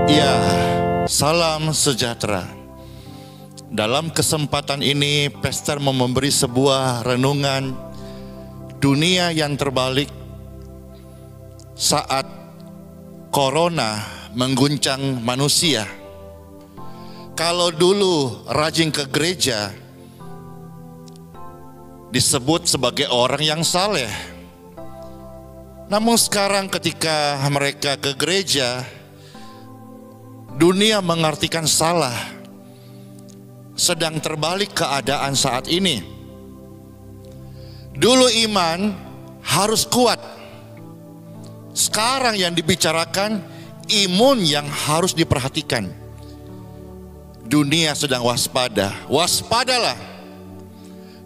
Ya, salam sejahtera. Dalam kesempatan ini, Pastor mau memberi sebuah renungan dunia yang terbalik saat corona mengguncang manusia. Kalau dulu rajin ke gereja disebut sebagai orang yang saleh, namun sekarang ketika mereka ke gereja, dunia mengartikan salah. Sedang terbalik keadaan saat ini. Dulu iman harus kuat. Sekarang yang dibicarakan imun yang harus diperhatikan. Dunia sedang waspada. Waspadalah.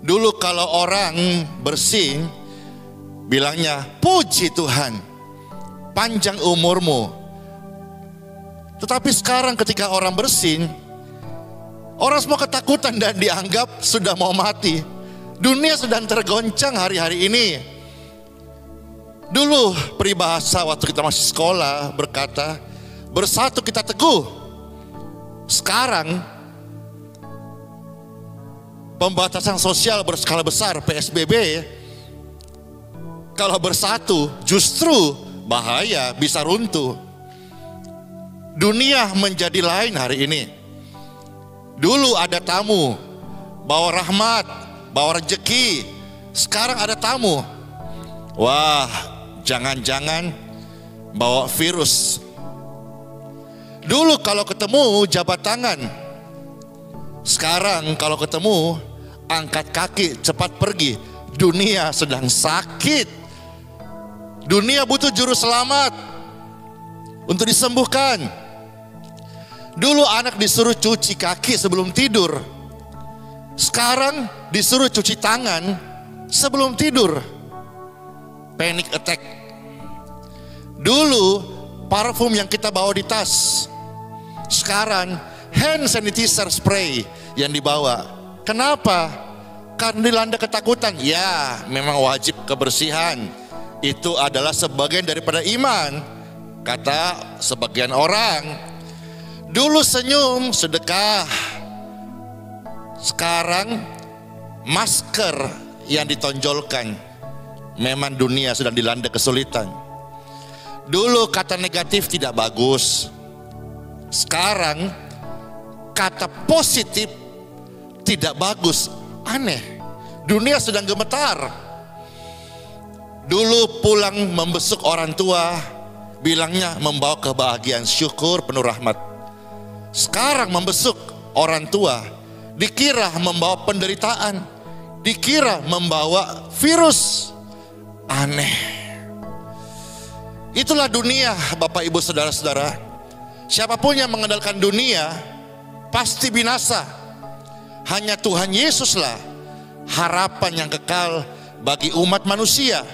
Dulu kalau orang bersin, bilangnya puji Tuhan, panjang umurmu. Tetapi sekarang ketika orang bersin, orang semua ketakutan dan dianggap sudah mau mati. Dunia sedang tergoncang hari-hari ini. Dulu peribahasa waktu kita masih sekolah berkata, bersatu kita teguh. Sekarang pembatasan sosial berskala besar, PSBB, kalau bersatu justru bahaya, bisa runtuh. Dunia menjadi lain hari ini. Dulu ada tamu, bawa rahmat, bawa rezeki. Sekarang ada tamu, wah, jangan-jangan bawa virus. Dulu kalau ketemu jabat tangan. Sekarang kalau ketemu angkat kaki, cepat pergi. Dunia sedang sakit. Dunia butuh juru selamat untuk disembuhkan. Dulu anak disuruh cuci kaki sebelum tidur. Sekarang disuruh cuci tangan sebelum tidur. Panic attack. Dulu parfum yang kita bawa di tas. Sekarang hand sanitizer spray yang dibawa. Kenapa? Karena dilanda ketakutan. Ya, memang wajib kebersihan. Itu adalah sebagian daripada iman, kata sebagian orang. Dulu senyum, sedekah. Sekarang masker yang ditonjolkan. Memang dunia sedang dilanda kesulitan. Dulu kata negatif tidak bagus. Sekarang kata positif tidak bagus. Aneh. Dunia sedang gemetar. Dulu pulang membesuk orang tua, bilangnya membawa kebahagiaan, syukur, penuh rahmat. Sekarang membesuk orang tua dikira membawa penderitaan, dikira membawa virus. Aneh. Itulah dunia, Bapak Ibu saudara-saudara. Siapapun yang mengandalkan dunia pasti binasa. Hanya Tuhan Yesuslah harapan yang kekal bagi umat manusia.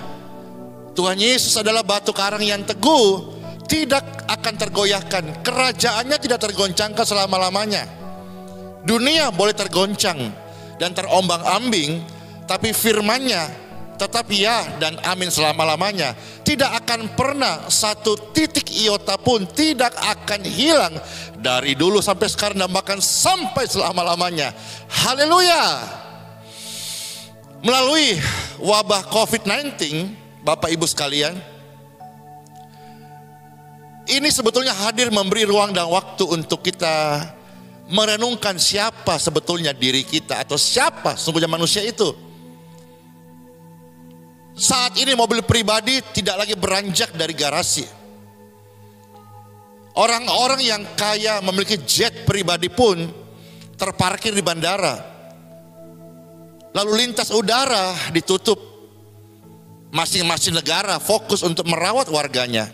Tuhan Yesus adalah batu karang yang teguh, tidak akan tergoyahkan. Kerajaannya tidak tergoncangkan selama-lamanya. Dunia boleh tergoncang dan terombang-ambing, tapi firman-Nya tetap ya dan amin selama-lamanya. Tidak akan pernah satu titik iota pun tidak akan hilang dari dulu sampai sekarang dan bahkan sampai selama-lamanya. Haleluya. Melalui wabah COVID-19, Bapak Ibu sekalian, ini sebetulnya hadir memberi ruang dan waktu untuk kita merenungkan siapa sebetulnya diri kita atau siapa sesungguhnya manusia itu. Saat ini mobil pribadi tidak lagi beranjak dari garasi. Orang-orang yang kaya memiliki jet pribadi pun terparkir di bandara. Lalu lintas udara ditutup. Masing-masing negara fokus untuk merawat warganya.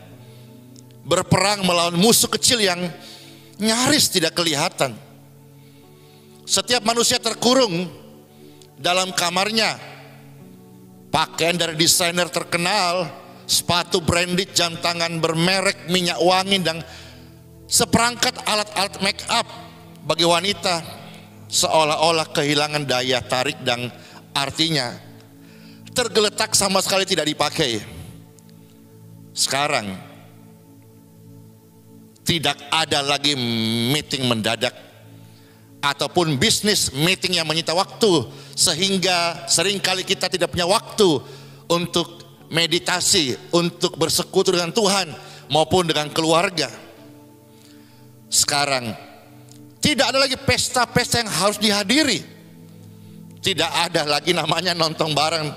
Berperang melawan musuh kecil yang nyaris tidak kelihatan. Setiap manusia terkurung dalam kamarnya. Pakaian dari desainer terkenal, sepatu branded, jam tangan bermerek, minyak wangi, dan seperangkat alat-alat make up bagi wanita seolah-olah kehilangan daya tarik dan artinya. Tergeletak sama sekali tidak dipakai. Sekarang Tidak ada lagi meeting mendadak ataupun bisnis meeting yang menyita waktu, sehingga seringkali kita tidak punya waktu untuk meditasi, untuk bersekutu dengan Tuhan maupun dengan keluarga. Sekarang tidak ada lagi pesta-pesta yang harus dihadiri. Tidak ada lagi namanya nonton bareng.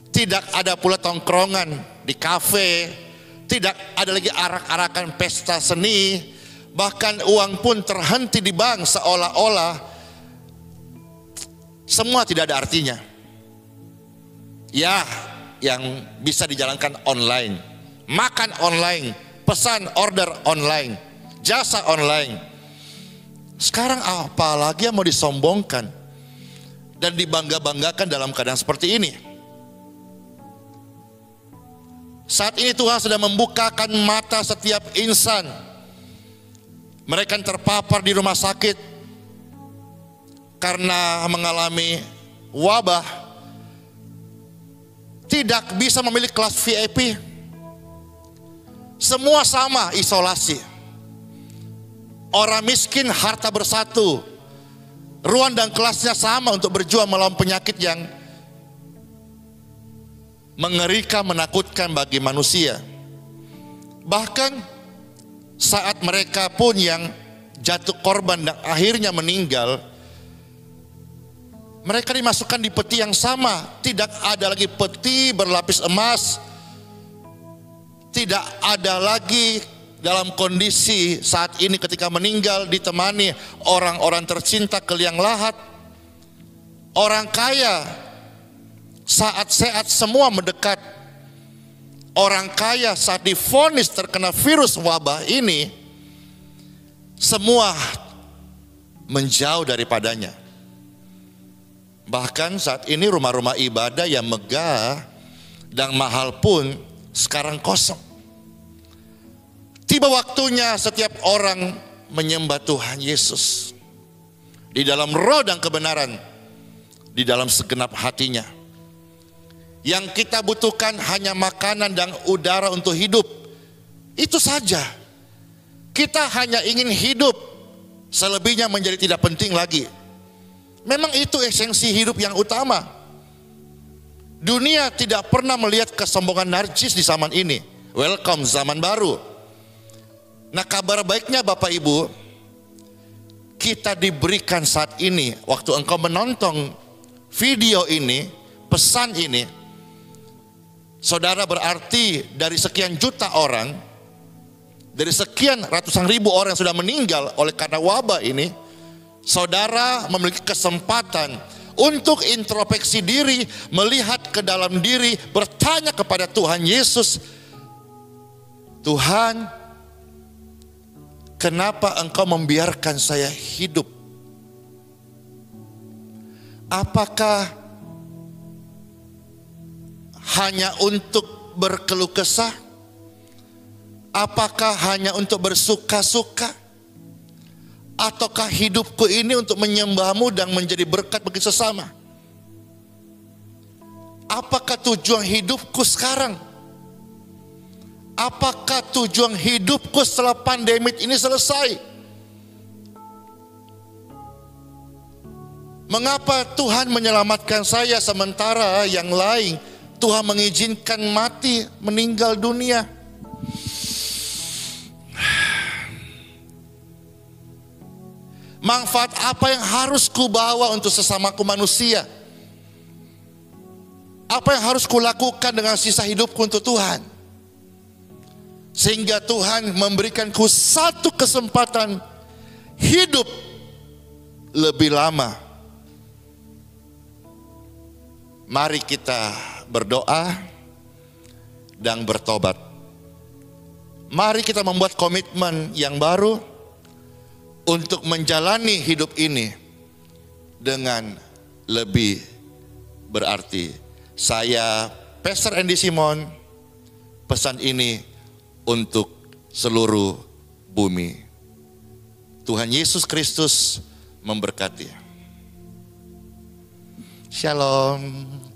Tidak ada pula tongkrongan di kafe. Tidak ada lagi arak-arakan pesta seni. Bahkan uang pun terhenti di bank, seolah-olah semua tidak ada artinya. Ya, yang bisa dijalankan online, makan online, pesan order online, jasa online. Sekarang apalagi yang mau disombongkan dan dibangga-banggakan dalam keadaan seperti ini? Saat ini Tuhan sedang membukakan mata setiap insan. Mereka yang terpapar di rumah sakit karena mengalami wabah, tidak bisa memilih kelas VIP. Semua sama isolasi. Orang miskin harta bersatu. Ruang dan kelasnya sama untuk berjuang melawan penyakit yang mengerikan, menakutkan bagi manusia. Bahkan saat mereka pun yang jatuh korban dan akhirnya meninggal, mereka dimasukkan di peti yang sama. Tidak ada lagi peti berlapis emas. Tidak ada lagi dalam kondisi saat ini ketika meninggal ditemani orang-orang tercinta ke liang lahat. Orang kaya saat sehat semua mendekat. Orang kaya saat divonis terkena virus wabah ini, semua menjauh daripadanya. Bahkan saat ini rumah-rumah ibadah yang megah dan mahal pun sekarang kosong. Tiba waktunya setiap orang menyembah Tuhan Yesus di dalam roh dan kebenaran, di dalam segenap hatinya. Yang kita butuhkan hanya makanan dan udara untuk hidup. Itu saja. Kita hanya ingin hidup, selebihnya menjadi tidak penting lagi. Memang itu esensi hidup yang utama. Dunia tidak pernah melihat kesombongan narcis di zaman ini. Welcome zaman baru. Nah, kabar baiknya Bapak Ibu, kita diberikan saat ini, waktu engkau menonton video ini, pesan ini, saudara berarti dari sekian juta orang, dari sekian ratusan ribu orang yang sudah meninggal oleh karena wabah ini, saudara memiliki kesempatan untuk introspeksi diri, melihat ke dalam diri, bertanya kepada Tuhan Yesus, Tuhan, kenapa Engkau membiarkan saya hidup? Apakah hanya untuk berkeluh kesah? Apakah hanya untuk bersuka-suka? Ataukah hidupku ini untuk menyembah-Mu dan menjadi berkat bagi sesama? Apakah tujuan hidupku sekarang? Apakah tujuan hidupku setelah pandemi ini selesai? Mengapa Tuhan menyelamatkan saya sementara yang lain Tuhan mengizinkan mati, meninggal dunia? Manfaat apa yang harus kubawa untuk sesamaku manusia? Apa yang harus kulakukan dengan sisa hidupku untuk Tuhan? Sehingga Tuhan memberikanku satu kesempatan hidup lebih lama. Mari kita berdoa dan bertobat. Mari kita membuat komitmen yang baru untuk menjalani hidup ini dengan lebih berarti. Saya Pastor Andy Simon, pesan ini untuk seluruh bumi. Tuhan Yesus Kristus memberkati. Shalom.